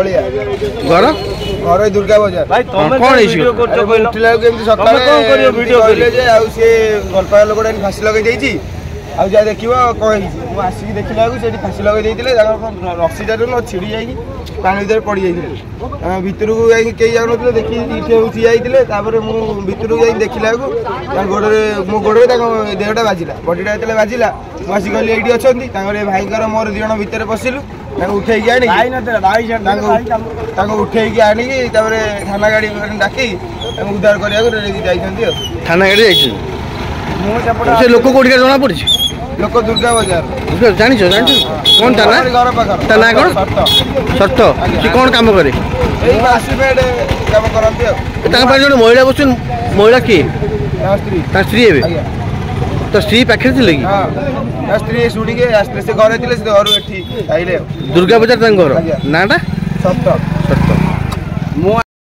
बलिया घर घर दुर्गा बाजार भाई तुम कौन वीडियो करछो कहलो उठिला के एमती सकाळे कौन करियो वीडियो कहले जे आ से गलपाया लोकडा फांसी लगे देइची आ जा देखिबो कहि मु आसी देखिला को सेठी फांसी लगे देइतिले रस्सी जारो न छिड़ी जाई पानी भीतर पड़ी जाइतिले भीतर को जाई के जाउ नथिले देखि इथे उठी जाइतिले तापर मु भीतर को जाई देखिला को ता गोडरे मो गोडरे ता देहटा बाजिला बॉडीटा एतले बाजिला मु आसी कहली एडी अछंती तांगरे भाईकर मोर दिजण भीतर पसिलु तांग उठेई के आनी भाई नते भाई तांग उठेई के आनी कि तापर थाना गाड़ी डाकी तांग उद्धार करिया को रेडी जाइछंती थाना गाड़ी जाइछ मु सेपटा से लोक कोडी जणा पड़छ लोक दुर्गा बाजार जानिछ कोन थाना घर पाखर थाना कोन सट्ट कि कोन काम करे एई आसीबेड काम करंती तांग पर जण महिला बसन महिला की स्त्री ता स्त्री हेबे तो स्त्री पाखे थिले कि हां स्त्री सुडी के आस्ते से घरे थिले से घर एठी आइले दुर्गा बाजार तांग घर नाटा सट्ट सट्ट मु